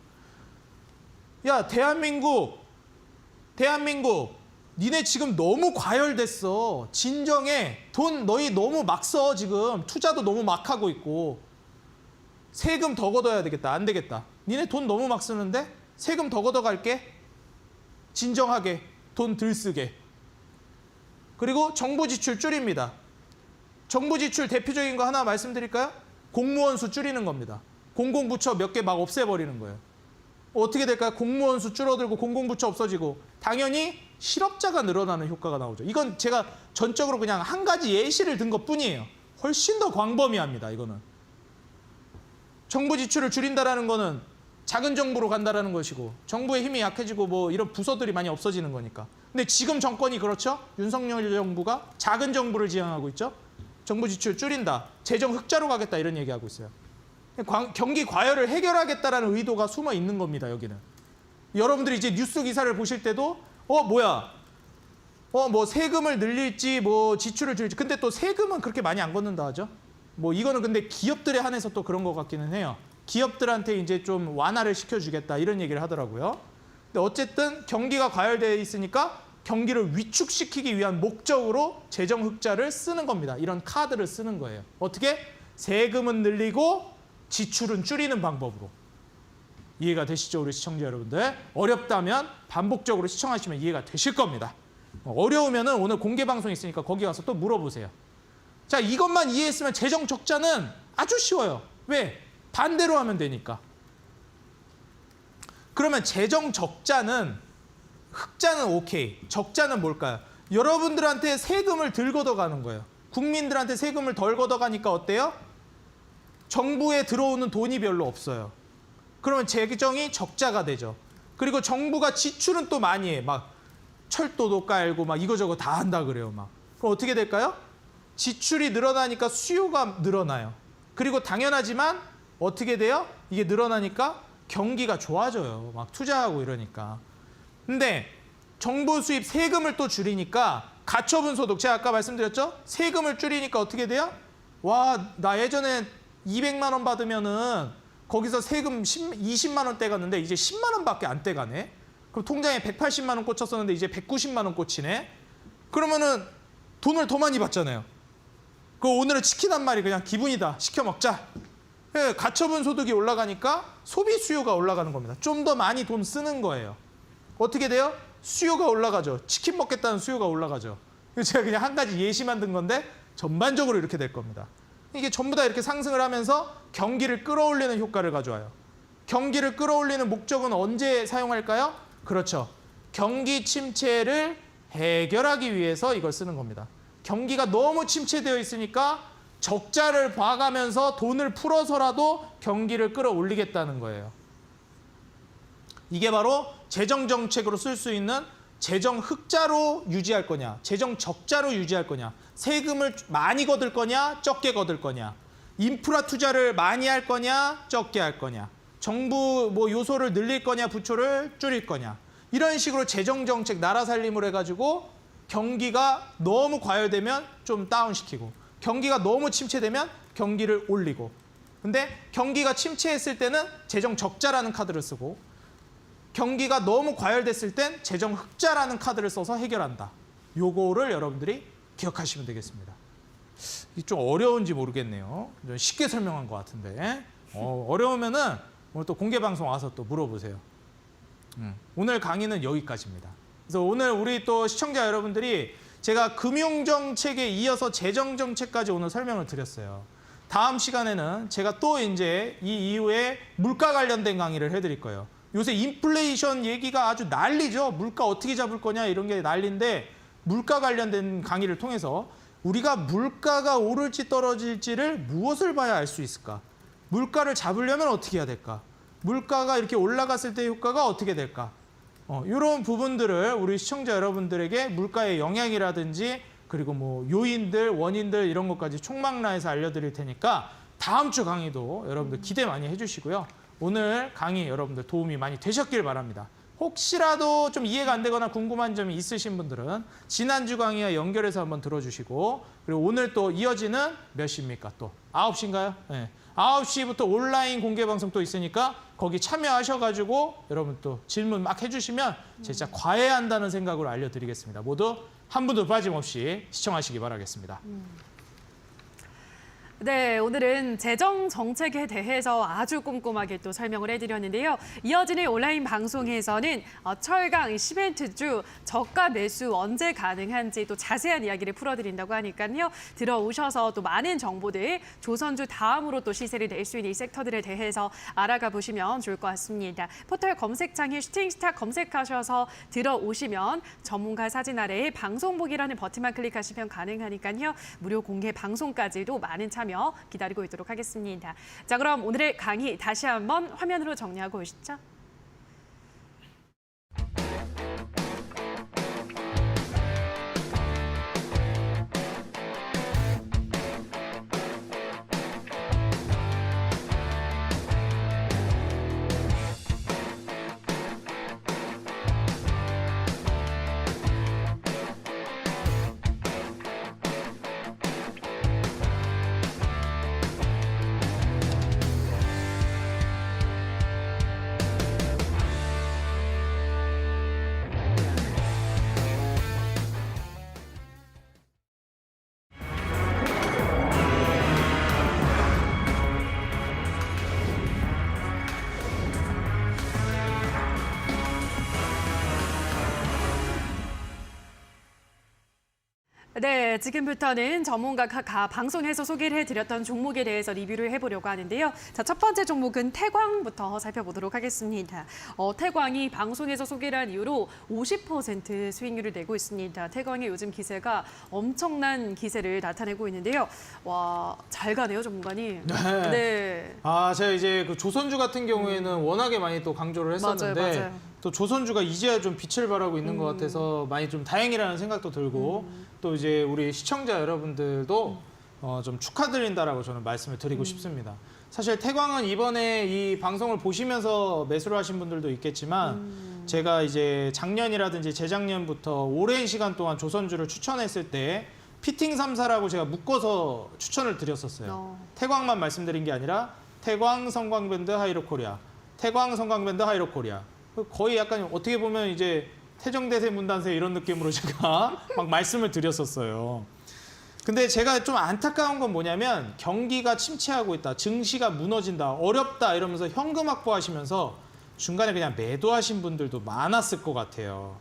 야, 대한민국, 니네 지금 너무 과열됐어. 진정해. 돈 너희 너무 막 써, 지금. 투자도 너무 막 하고 있고. 세금 더 걷어야 되겠다. 안 되겠다. 니네 돈 너무 막 쓰는데 세금 더 걷어갈게. 진정하게. 돈 덜 쓰게. 그리고 정부 지출 줄입니다. 정부 지출 대표적인 거 하나 말씀드릴까요? 공무원 수 줄이는 겁니다. 공공부처 몇 개 막 없애버리는 거예요. 어떻게 될까요? 공무원 수 줄어들고 공공부처 없어지고 당연히 실업자가 늘어나는 효과가 나오죠. 이건 제가 전적으로 그냥 한 가지 예시를 든 것뿐이에요. 훨씬 더 광범위합니다. 이거는. 정부 지출을 줄인다라는 거는 작은 정부로 간다라는 것이고 정부의 힘이 약해지고 뭐 이런 부서들이 많이 없어지는 거니까. 근데 지금 정권이 그렇죠? 윤석열 정부가 작은 정부를 지향하고 있죠? 정부 지출 줄인다. 재정 흑자로 가겠다 이런 얘기하고 있어요. 경기 과열을 해결하겠다라는 의도가 숨어 있는 겁니다. 여기는. 여러분들이 이제 뉴스 기사를 보실 때도 뭐 세금을 늘릴지 뭐 지출을 줄일지. 근데 또 세금은 그렇게 많이 안 걷는다 하죠. 뭐 이거는 근데 기업들에 한해서 또 그런 것 같기는 해요. 기업들한테 이제 좀 완화를 시켜주겠다 이런 얘기를 하더라고요. 근데 어쨌든 경기가 과열되어 있으니까 경기를 위축시키기 위한 목적으로 재정 흑자를 쓰는 겁니다. 이런 카드를 쓰는 거예요. 어떻게? 세금은 늘리고 지출은 줄이는 방법으로. 이해가 되시죠, 우리 시청자 여러분들? 어렵다면 반복적으로 시청하시면 이해가 되실 겁니다. 어려우면은 오늘 공개 방송 있으니까 거기 가서 또 물어보세요. 자, 이것만 이해했으면 재정 적자는 아주 쉬워요. 왜? 반대로 하면 되니까. 그러면 재정 적자는 흑자는 오케이. 적자는 뭘까요? 여러분들한테 세금을 덜 걷어가는 거예요. 국민들한테 세금을 덜 걷어가니까 어때요? 정부에 들어오는 돈이 별로 없어요. 그러면 재정이 적자가 되죠. 그리고 정부가 지출은 또 많이 해. 막 철도도 깔고 막 이거저거 다 한다 그래요. 막. 그럼 어떻게 될까요? 지출이 늘어나니까 수요가 늘어나요. 그리고 당연하지만 어떻게 돼요? 이게 늘어나니까 경기가 좋아져요. 막 투자하고 이러니까. 근데 정부 수입 세금을 또 줄이니까 가처분 소득, 제가 아까 말씀드렸죠? 세금을 줄이니까 어떻게 돼요? 와, 나 예전에 200만 원 받으면은 거기서 세금 20만 원 떼갔는데 이제 10만 원밖에 안 떼가네. 그럼 통장에 180만 원 꽂혔었는데 이제 190만 원 꽂히네. 그러면은 돈을 더 많이 받잖아요. 그 오늘은 치킨 한 마리 그냥 기분이다. 시켜 먹자. 예, 가처분 소득이 올라가니까 소비 수요가 올라가는 겁니다. 좀 더 많이 돈 쓰는 거예요. 어떻게 돼요? 수요가 올라가죠. 치킨 먹겠다는 수요가 올라가죠. 이거 제가 그냥 한 가지 예시 만든 건데 전반적으로 이렇게 될 겁니다. 이게 전부 다 이렇게 상승을 하면서 경기를 끌어올리는 효과를 가져와요. 경기를 끌어올리는 목적은 언제 사용할까요? 그렇죠. 경기 침체를 해결하기 위해서 이걸 쓰는 겁니다. 경기가 너무 침체되어 있으니까 적자를 봐가면서 돈을 풀어서라도 경기를 끌어올리겠다는 거예요. 이게 바로 재정 정책으로 쓸 수 있는 재정 흑자로 유지할 거냐, 재정 적자로 유지할 거냐, 세금을 많이 거둘 거냐, 적게 거둘 거냐, 인프라 투자를 많이 할 거냐, 적게 할 거냐, 정부 뭐 요소를 늘릴 거냐, 부처를 줄일 거냐, 이런 식으로 재정 정책 나라 살림을 해가지고 경기가 너무 과열되면 좀 다운시키고, 경기가 너무 침체되면 경기를 올리고. 근데 경기가 침체했을 때는 재정 적자라는 카드를 쓰고, 경기가 너무 과열됐을 땐 재정 흑자라는 카드를 써서 해결한다. 요거를 여러분들이 기억하시면 되겠습니다. 이게 좀 어려운지 모르겠네요. 좀 쉽게 설명한 것 같은데. 어려우면은 오늘 또 공개 방송 와서 또 물어보세요. 오늘 강의는 여기까지입니다. 그래서 오늘 우리 또 시청자 여러분들이 제가 금융정책에 이어서 재정정책까지 오늘 설명을 드렸어요. 다음 시간에는 제가 또 이제 이 이후에 물가 관련된 강의를 해드릴 거예요. 요새 인플레이션 얘기가 아주 난리죠. 물가 어떻게 잡을 거냐 이런 게 난리인데, 물가 관련된 강의를 통해서 우리가 물가가 오를지 떨어질지를 무엇을 봐야 알 수 있을까? 물가를 잡으려면 어떻게 해야 될까? 물가가 이렇게 올라갔을 때 효과가 어떻게 될까? 이런 부분들을 우리 시청자 여러분들에게 물가의 영향이라든지 그리고 뭐 요인들, 원인들 이런 것까지 총망라해서 알려드릴 테니까 다음 주 강의도 여러분들 기대 많이 해주시고요. 오늘 강의 여러분들 도움이 많이 되셨길 바랍니다. 혹시라도 좀 이해가 안 되거나 궁금한 점이 있으신 분들은 지난주 강의와 연결해서 한번 들어주시고, 그리고 오늘 또 이어지는 몇 시입니까? 또 9시인가요? 네. 9시부터 온라인 공개 방송 또 있으니까 거기 참여하셔가지고 여러분 또 질문 막 해주시면 진짜 과외한다는 생각으로 알려드리겠습니다. 모두 한 분도 빠짐없이 시청하시기 바라겠습니다. 네, 오늘은 재정 정책에 대해서 아주 꼼꼼하게 또 설명을 해드렸는데요. 이어지는 온라인 방송에서는 철강, 시멘트주, 저가 매수 언제 가능한지 또 자세한 이야기를 풀어드린다고 하니까요. 들어오셔서 또 많은 정보들, 조선주 다음으로 또 시세를 낼 수 있는 이 섹터들에 대해서 알아가 보시면 좋을 것 같습니다. 포털 검색창에 슈팅스타 검색하셔서 들어오시면 전문가 사진 아래에 방송 보기라는 버튼만 클릭하시면 가능하니까요. 무료 공개 방송까지도 많은 참여 기다리고 있도록 하겠습니다. 자, 그럼 오늘의 강의 다시 한번 화면으로 정리하고 오시죠. 네, 지금부터는 전문가가 방송에서 소개를 해드렸던 종목에 대해서 리뷰를 해보려고 하는데요. 자, 첫 번째 종목은 태광부터 살펴보도록 하겠습니다. 태광이 방송에서 소개를 한 이후로 50% 수익률을 내고 있습니다. 태광의 요즘 기세가 엄청난 기세를 나타내고 있는데요. 와, 잘 가네요, 전문가님. 네. 네. 제가 이제 그 조선주 같은 경우에는 워낙에 많이 또 강조를 했었는데, 맞아요. 또 조선주가 이제야 좀 빛을 발하고 있는 것 같아서 많이 좀 다행이라는 생각도 들고, 또 이제 우리 시청자 여러분들도 좀 축하드린다라고 저는 말씀을 드리고 싶습니다. 사실 태광은 이번에 이 방송을 보시면서 매수를 하신 분들도 있겠지만, 제가 이제 작년이라든지 재작년부터 오랜 시간 동안 조선주를 추천했을 때 피팅 3사라고 제가 묶어서 추천을 드렸었어요. 태광만 말씀드린 게 아니라 태광, 성광밴드, 하이로코리아, 태광, 성광밴드, 하이로코리아. 거의 약간 어떻게 보면 이제 태정대세 문단세 이런 느낌으로 제가 막 말씀을 드렸었어요. 근데 제가 좀 안타까운 건 뭐냐면 경기가 침체하고 있다, 증시가 무너진다, 어렵다 이러면서 현금 확보하시면서 중간에 그냥 매도하신 분들도 많았을 것 같아요.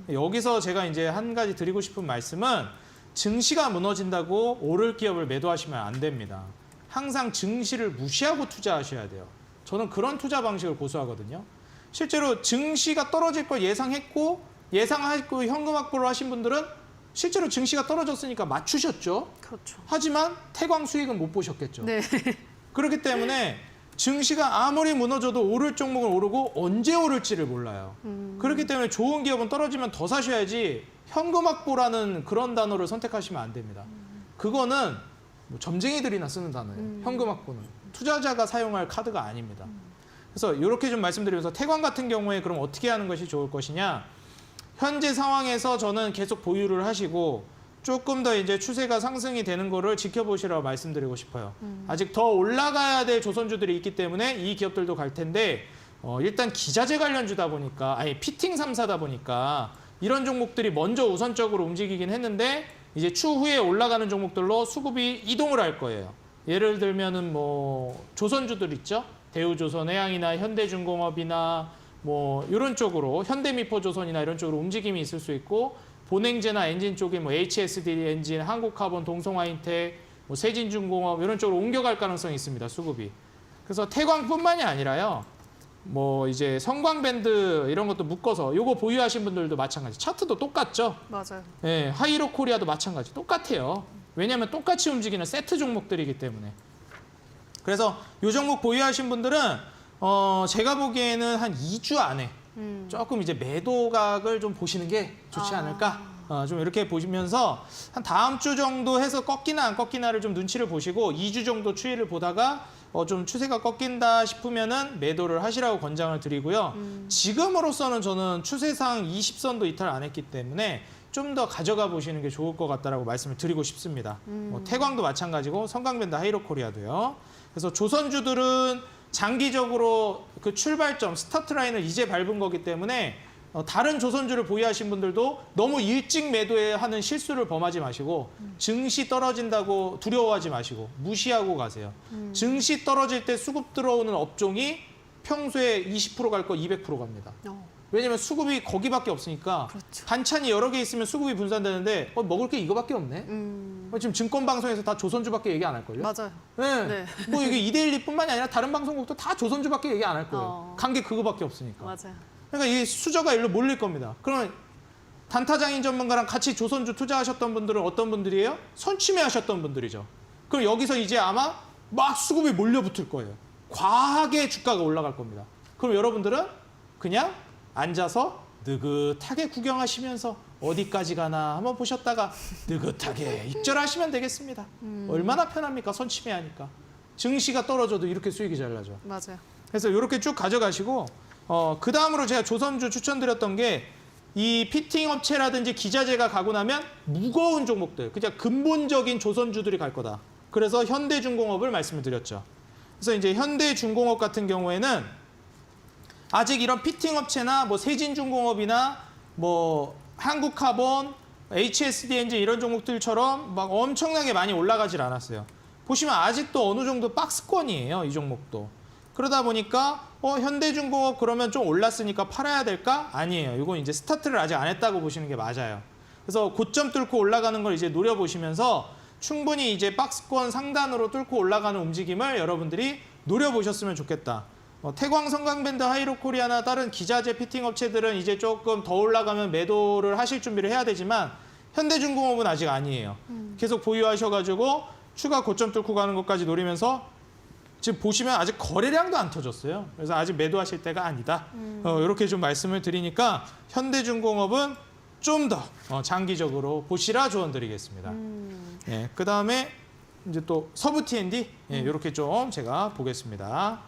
여기서 제가 이제 한 가지 드리고 싶은 말씀은 증시가 무너진다고 오를 기업을 매도하시면 안 됩니다. 항상 증시를 무시하고 투자하셔야 돼요. 저는 그런 투자 방식을 고수하거든요. 실제로 증시가 떨어질 걸 예상하고 현금 확보를 하신 분들은 실제로 증시가 떨어졌으니까 맞추셨죠. 그렇죠. 하지만 태광 수익은 못 보셨겠죠. 네. 그렇기 때문에 증시가 아무리 무너져도 오를 종목은 오르고 언제 오를지를 몰라요. 그렇기 때문에 좋은 기업은 떨어지면 더 사셔야지 현금 확보라는 그런 단어를 선택하시면 안 됩니다. 그거는 뭐 점쟁이들이나 쓰는 단어예요. 현금 확보는. 투자자가 사용할 카드가 아닙니다. 그래서 이렇게 좀 말씀드리면서 태광 같은 경우에 그럼 어떻게 하는 것이 좋을 것이냐. 현재 상황에서 저는 계속 보유를 하시고 조금 더 이제 추세가 상승이 되는 거를 지켜보시라고 말씀드리고 싶어요. 아직 더 올라가야 될 조선주들이 있기 때문에 이 기업들도 갈 텐데 일단 기자재 관련주다 보니까 피팅 3사다 보니까 이런 종목들이 먼저 우선적으로 움직이긴 했는데 이제 추후에 올라가는 종목들로 수급이 이동을 할 거예요. 예를 들면은 뭐 조선주들 있죠. 대우조선해양이나 현대중공업이나 뭐 이런 쪽으로 현대미포조선이나 이런 쪽으로 움직임이 있을 수 있고 본행제나 엔진 쪽에 뭐 HSD 엔진, 한국카본, 동성화인텍, 뭐 세진중공업 이런 쪽으로 옮겨갈 가능성이 있습니다. 수급이. 그래서 태광뿐만이 아니라요. 뭐 이제 성광밴드 이런 것도 묶어서 요거 보유하신 분들도 마찬가지. 차트도 똑같죠. 맞아요. 예, 하이로 코리아도 마찬가지. 똑같아요. 왜냐하면 똑같이 움직이는 세트 종목들이기 때문에. 그래서 요 종목 보유하신 분들은 제가 보기에는 한 2주 안에 조금 이제 매도각을 좀 보시는 게 좋지 않을까. 좀 이렇게 보시면서 한 다음 주 정도 해서 꺾이나 안 꺾이나를 좀 눈치를 보시고 2주 정도 추이를 보다가 좀 추세가 꺾인다 싶으면은 매도를 하시라고 권장을 드리고요. 지금으로서는 저는 추세상 20선도 이탈 안 했기 때문에 좀 더 가져가 보시는 게 좋을 것 같다라고 말씀을 드리고 싶습니다. 뭐 태광도 마찬가지고 성광밴드 하이로코리아도요. 그래서 조선주들은 장기적으로 그 출발점, 스타트 라인을 이제 밟은 거기 때문에 다른 조선주를 보유하신 분들도 너무 일찍 매도하는 실수를 범하지 마시고 증시 떨어진다고 두려워하지 마시고 무시하고 가세요. 증시 떨어질 때 수급 들어오는 업종이 평소에 20% 갈 거 200% 갑니다. 왜냐면 수급이 거기밖에 없으니까 그렇죠. 반찬이 여러 개 있으면 수급이 분산되는데 먹을 게 이거밖에 없네. 지금 증권방송에서 다 조선주밖에 얘기 안 할 걸요? 맞아요. 네. 네. 뭐 이게 이데일리뿐만이 아니라 다른 방송국도 다 조선주밖에 얘기 안 할 거예요. 간 게 그거밖에 없으니까. 맞아요. 그러니까 이 수저가 일로 몰릴 겁니다. 그러면 단타장인 전문가랑 같이 조선주 투자하셨던 분들은 어떤 분들이에요? 선취매하셨던 분들이죠. 그럼 여기서 이제 아마 막 수급이 몰려붙을 거예요. 과하게 주가가 올라갈 겁니다. 그럼 여러분들은 그냥 앉아서 느긋하게 구경하시면서 어디까지 가나 한번 보셨다가 느긋하게 입절하시면 되겠습니다. 얼마나 편합니까? 선취매하니까. 증시가 떨어져도 이렇게 수익이 잘 나죠. 맞아요. 그래서 이렇게 쭉 가져가시고 그 다음으로 제가 조선주 추천드렸던 게 이 피팅 업체라든지 기자재가 가고 나면 무거운 종목들, 그냥 근본적인 조선주들이 갈 거다. 그래서 현대중공업을 말씀을 드렸죠. 그래서 이제 현대중공업 같은 경우에는 아직 이런 피팅 업체나 뭐 세진중공업이나 뭐 한국카본, HSD 엔진 이런 종목들처럼 막 엄청나게 많이 올라가질 않았어요. 보시면 아직도 어느 정도 박스권이에요, 이 종목도. 그러다 보니까 현대중공업 그러면 좀 올랐으니까 팔아야 될까? 아니에요. 이건 이제 스타트를 아직 안 했다고 보시는 게 맞아요. 그래서 고점 뚫고 올라가는 걸 이제 노려보시면서 충분히 이제 박스권 상단으로 뚫고 올라가는 움직임을 여러분들이 노려보셨으면 좋겠다. 태광, 성광밴드, 하이로코리아나 다른 기자재 피팅 업체들은 이제 조금 더 올라가면 매도를 하실 준비를 해야 되지만 현대중공업은 아직 아니에요. 계속 보유하셔가지고 추가 고점 뚫고 가는 것까지 노리면서 지금 보시면 아직 거래량도 안 터졌어요. 그래서 아직 매도하실 때가 아니다. 이렇게 좀 말씀을 드리니까 현대중공업은 좀 더 장기적으로 보시라 조언드리겠습니다. 네, 그 다음에 이제 또 서부 T&D 이렇게 좀 제가 보겠습니다.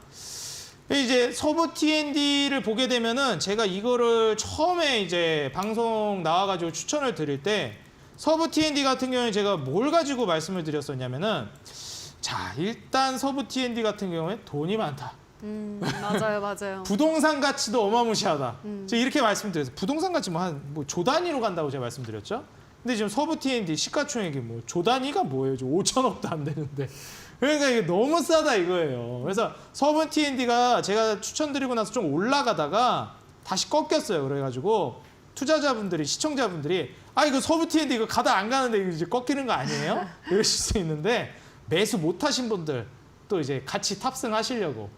이제 서부 T&D를 보게 되면은 제가 이거를 처음에 이제 방송 나와가지고 추천을 드릴 때 서부 T&D 같은 경우에 제가 뭘 가지고 말씀을 드렸었냐면은 자, 일단 서부 T&D 같은 경우에 돈이 많다. 맞아요, 맞아요. 부동산 가치도 어마무시하다. 제가 이렇게 말씀드렸어요. 부동산 가치 뭐 조 단위로 간다고 제가 말씀드렸죠. 근데 지금 서부 T&D 시가총액이 뭐 조 단위가 뭐예요? 5천억도 안 되는데. 그러니까 이게 너무 싸다 이거예요. 그래서 서부 T&D가 제가 추천드리고 나서 좀 올라가다가 다시 꺾였어요. 그래가지고 투자자분들이, 시청자분들이 이거 서부 T&D 이거 가다 안 가는데 이거 이제 꺾이는 거 아니에요? 이러실 수 있는데 매수 못 하신 분들 또 이제 같이 탑승하시려고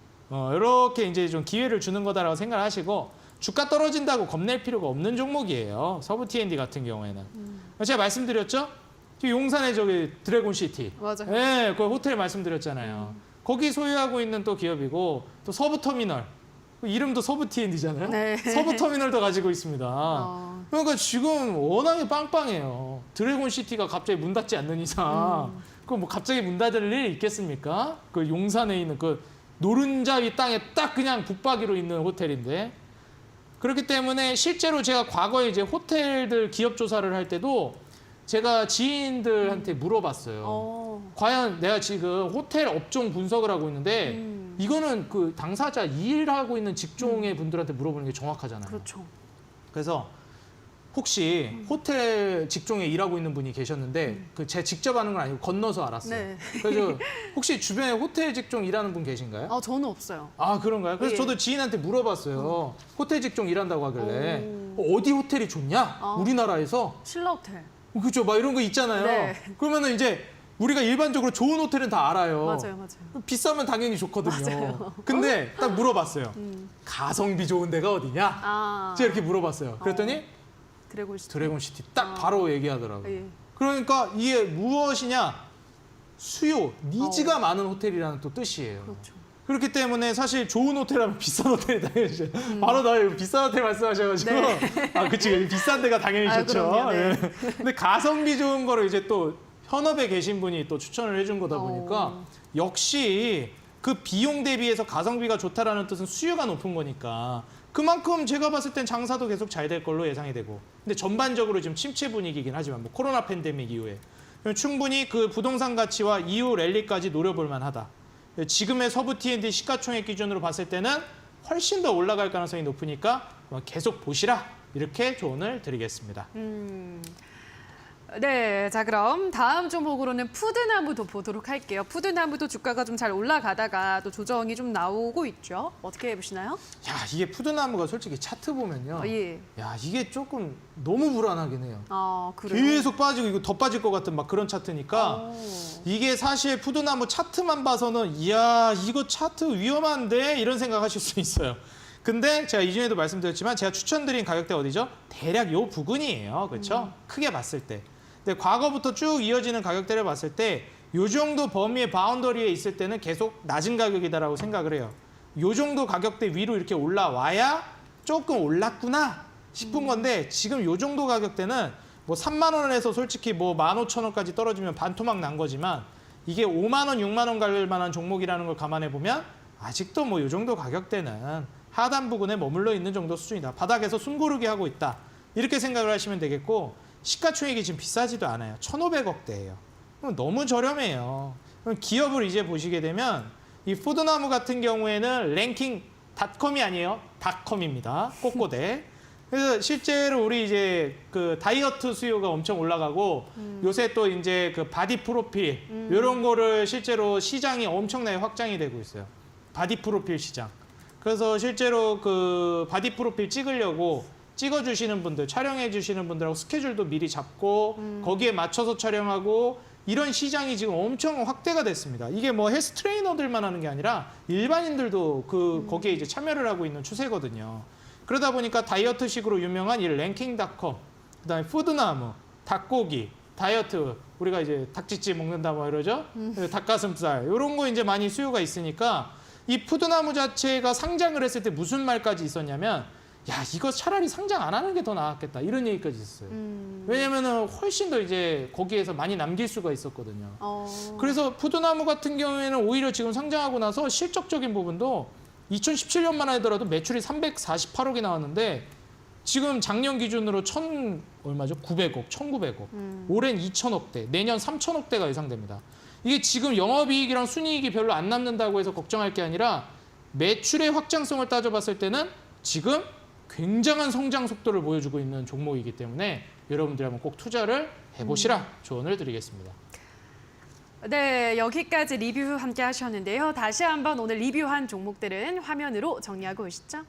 이렇게 이제 좀 기회를 주는 거다라고 생각을 하시고 주가 떨어진다고 겁낼 필요가 없는 종목이에요. 서부 T&D 같은 경우에는. 제가 말씀드렸죠? 용산에 저기 드래곤시티. 맞아요. 네, 그 호텔 말씀드렸잖아요. 거기 소유하고 있는 또 기업이고 또 서부터미널. 이름도 서부 T&D잖아요. 네. 서부터미널도 가지고 있습니다. 그러니까 지금 워낙에 빵빵해요. 드래곤시티가 갑자기 문 닫지 않는 이상 그 뭐 갑자기 문 닫을 일이 있겠습니까? 그 용산에 있는 그 노른자 위 땅에 딱 그냥 붙박이로 있는 호텔인데 그렇기 때문에 실제로 제가 과거에 이제 호텔들 기업 조사를 할 때도 제가 지인들한테 물어봤어요. 과연 내가 지금 호텔 업종 분석을 하고 있는데 이거는 그 당사자 일하고 있는 직종의 분들한테 물어보는 게 정확하잖아요. 그렇죠. 그래서 혹시 호텔 직종에 일하고 있는 분이 계셨는데 그 제 직접 하는 건 아니고 건너서 알았어요. 네. 그래서 혹시 주변에 호텔 직종 일하는 분 계신가요? 저는 없어요. 아 그런가요? 그래서 예. 저도 지인한테 물어봤어요. 호텔 직종 일한다고 하길래 어디 호텔이 좋냐? 우리나라에서 신라 호텔. 그렇죠. 막 이런 거 있잖아요. 네. 그러면은 이제 우리가 일반적으로 좋은 호텔은 다 알아요. 맞아요. 비싸면 당연히 좋거든요. 맞아요. 근데 딱 물어봤어요. 가성비 좋은 데가 어디냐? 제가 이렇게 물어봤어요. 그랬더니 드래곤시티. 드래곤시티 딱 바로 얘기하더라고요. 예. 그러니까 이게 무엇이냐? 수요, 니즈가 많은 호텔이라는 또 뜻이에요. 그렇죠. 그렇기 때문에 사실 좋은 호텔하면 비싼 호텔이 당연히 좋죠. 바로 나 비싼 호텔 말씀하셔가지고 네. 그치 비싼 데가 당연히 좋죠. 그럼요. 네. 예. 근데 가성비 좋은 거를 이제 또 현업에 계신 분이 또 추천을 해준 거다 보니까 역시 그 비용 대비해서 가성비가 좋다라는 뜻은 수요가 높은 거니까 그만큼 제가 봤을 땐 장사도 계속 잘 될 걸로 예상이 되고 근데 전반적으로 지금 침체 분위기긴 하지만 뭐 코로나 팬데믹 이후에 충분히 그 부동산 가치와 이후 랠리까지 노려볼 만하다. 지금의 서부 T&D 시가총액 기준으로 봤을 때는 훨씬 더 올라갈 가능성이 높으니까 계속 보시라 이렇게 조언을 드리겠습니다. 네, 자 그럼 다음 종목으로는 푸드나무도 보도록 할게요. 푸드나무도 주가가 좀 잘 올라가다가 또 조정이 좀 나오고 있죠. 어떻게 보시나요? 야 이게 푸드나무가 솔직히 차트 보면요. 예. 야 이게 조금 너무 불안하긴 해요. 그래요? 계속 빠지고 이거 더 빠질 것 같은 막 그런 차트니까 이게 사실 푸드나무 차트만 봐서는 이야 이거 차트 위험한데 이런 생각하실 수 있어요. 근데 제가 이전에도 말씀드렸지만 제가 추천드린 가격대 어디죠? 대략 요 부근이에요. 그렇죠? 크게 봤을 때. 근데 과거부터 쭉 이어지는 가격대를 봤을 때 요 정도 범위의 바운더리에 있을 때는 계속 낮은 가격이다라고 생각을 해요. 요 정도 가격대 위로 이렇게 올라와야 조금 올랐구나 싶은 건데 지금 요 정도 가격대는 뭐 3만 원에서 솔직히 뭐 15,000원까지 떨어지면 반토막 난 거지만 이게 5만 원, 6만 원 갈 만한 종목이라는 걸 감안해 보면 아직도 뭐 요 정도 가격대는 하단 부근에 머물러 있는 정도 수준이다. 바닥에서 숨고르기 하고 있다. 이렇게 생각을 하시면 되겠고 시가총액이 지금 비싸지도 않아요. 1,500억대예요. 너무 저렴해요. 그럼 기업을 이제 보시게 되면 이 푸드나무 같은 경우에는 랭킹 닷컴이 아니에요. 닷컴입니다. 꼬꼬대. 그래서 실제로 우리 이제 그 다이어트 수요가 엄청 올라가고 요새 또 이제 그 바디 프로필 이런 거를 실제로 시장이 엄청나게 확장이 되고 있어요. 바디 프로필 시장. 그래서 실제로 그 바디 프로필 찍으려고 찍어주시는 분들, 촬영해주시는 분들하고 스케줄도 미리 잡고 거기에 맞춰서 촬영하고 이런 시장이 지금 엄청 확대가 됐습니다. 이게 뭐 헬스 트레이너들만 하는 게 아니라 일반인들도 거기에 이제 참여를 하고 있는 추세거든요. 그러다 보니까 다이어트식으로 유명한 이 랭킹닷컴, 그다음에 푸드나무, 닭고기, 다이어트 우리가 이제 닭찌찌 먹는다 뭐 이러죠. 닭가슴살 이런 거 이제 많이 수요가 있으니까 이 푸드나무 자체가 상장을 했을 때 무슨 말까지 있었냐면 야 이거 차라리 상장 안 하는 게 더 나았겠다 이런 얘기까지 있었어요. 왜냐면은 훨씬 더 이제 거기에서 많이 남길 수가 있었거든요. 그래서 푸드나무 같은 경우에는 오히려 지금 상장하고 나서 실적적인 부분도 2017년만 하더라도 매출이 348억이 나왔는데 지금 작년 기준으로 얼마죠? 900억, 1,900억. 올해는 2,000억대, 내년 3,000억대가 예상됩니다. 이게 지금 영업이익이랑 순이익이 별로 안 남는다고 해서 걱정할 게 아니라 매출의 확장성을 따져봤을 때는 지금 굉장한 성장 속도를 보여주고 있는 종목이기 때문에 여러분들이 한번 꼭 투자를 해보시라 조언을 드리겠습니다. 네, 여기까지 리뷰 함께 하셨는데요. 다시 한번 오늘 리뷰한 종목들은 화면으로 정리하고 오시죠.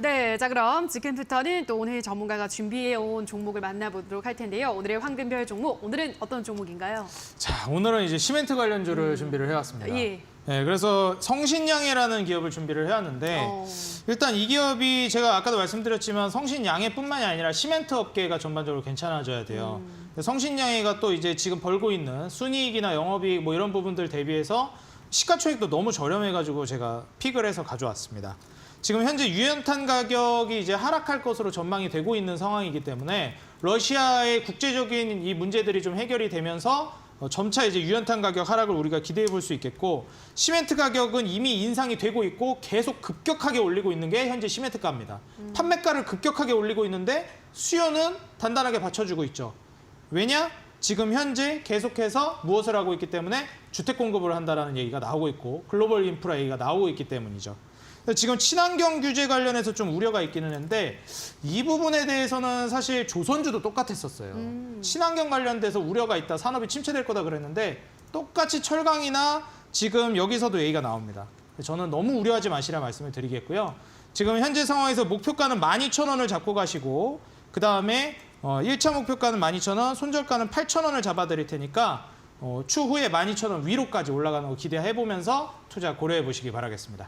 네, 자 그럼 지금부터는 또 오늘 전문가가 준비해온 종목을 만나보도록 할 텐데요. 오늘의 황금별 종목, 오늘은 어떤 종목인가요? 자, 오늘은 이제 시멘트 관련주를 준비를 해왔습니다. 예. 네, 그래서 성신양해라는 기업을 준비를 해왔는데 일단 이 기업이 제가 아까도 말씀드렸지만 성신양해뿐만이 아니라 시멘트 업계가 전반적으로 괜찮아져야 돼요. 성신양해가 또 이제 지금 벌고 있는 순이익이나 영업이익 뭐 이런 부분들 대비해서 시가총액도 너무 저렴해가지고 제가 픽을 해서 가져왔습니다. 지금 현재 유연탄 가격이 이제 하락할 것으로 전망이 되고 있는 상황이기 때문에 러시아의 국제적인 이 문제들이 좀 해결이 되면서 점차 이제 유연탄 가격 하락을 우리가 기대해 볼 수 있겠고, 시멘트 가격은 이미 인상이 되고 있고 계속 급격하게 올리고 있는 게 현재 시멘트가입니다. 판매가를 급격하게 올리고 있는데 수요는 단단하게 받쳐주고 있죠. 왜냐? 지금 현재 계속해서 무엇을 하고 있기 때문에 주택 공급을 한다라는 얘기가 나오고 있고 글로벌 인프라 얘기가 나오고 있기 때문이죠. 지금 친환경 규제 관련해서 좀 우려가 있기는 한데 이 부분에 대해서는 사실 조선주도 똑같았었어요. 친환경 관련돼서 우려가 있다, 산업이 침체될 거다 그랬는데 똑같이 철강이나 지금 여기서도 얘기가 나옵니다. 저는 너무 우려하지 마시라 말씀을 드리겠고요. 지금 현재 상황에서 목표가는 12,000원을 잡고 가시고 그 다음에 1차 목표가는 12,000원, 손절가는 8,000원을 잡아드릴 테니까 추후에 12,000원 위로까지 올라가는 거 기대해보면서 투자 고려해보시기 바라겠습니다.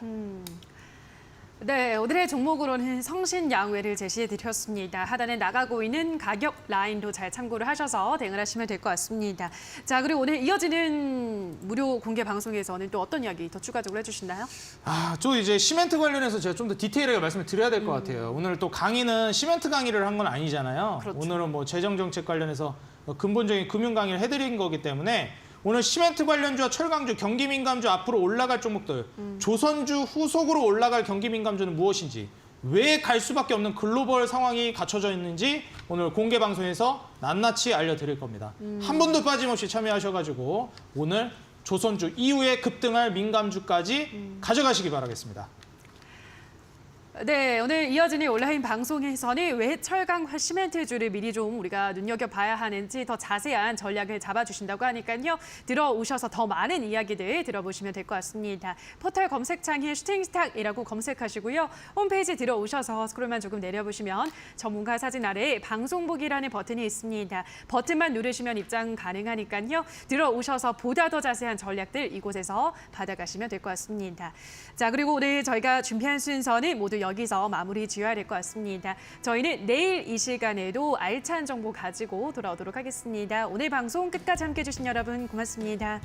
네, 오늘의 종목으로는 성신양회를 제시해드렸습니다. 하단에 나가고 있는 가격 라인도 잘 참고를 하셔서 대응을 하시면 될 것 같습니다. 자, 그리고 오늘 이어지는 무료 공개 방송에서는 또 어떤 이야기 더 추가적으로 해주시나요? 저 이제 시멘트 관련해서 제가 좀 더 디테일하게 말씀을 드려야 될 것 같아요. 오늘 또 강의는 시멘트 강의를 한 건 아니잖아요. 그렇죠. 오늘은 뭐 재정정책 관련해서 근본적인 금융 강의를 해드린 거기 때문에 오늘 시멘트 관련주와 철강주, 경기민감주 앞으로 올라갈 종목들, 조선주 후속으로 올라갈 경기민감주는 무엇인지, 왜 갈 수밖에 없는 글로벌 상황이 갖춰져 있는지 오늘 공개 방송에서 낱낱이 알려드릴 겁니다. 한 번도 빠짐없이 참여하셔가지고 오늘 조선주 이후에 급등할 민감주까지 가져가시기 바라겠습니다. 네, 오늘 이어지는 온라인 방송에서는 왜 철강 시멘트주를 미리 좀 우리가 눈여겨봐야 하는지 더 자세한 전략을 잡아주신다고 하니까요. 들어오셔서 더 많은 이야기들 들어보시면 될 것 같습니다. 포털 검색창에 슈팅스탁이라고 검색하시고요. 홈페이지 들어오셔서 스크롤만 조금 내려보시면 전문가 사진 아래에 방송보기라는 버튼이 있습니다. 버튼만 누르시면 입장 가능하니까요. 들어오셔서 보다 더 자세한 전략들 이곳에서 받아가시면 될 것 같습니다. 자, 그리고 오늘 저희가 준비한 순서는 모두 여기서 마무리 지어야 될 것 같습니다. 저희는 내일 이 시간에도 알찬 정보 가지고 돌아오도록 하겠습니다. 오늘 방송 끝까지 함께해 주신 여러분 고맙습니다.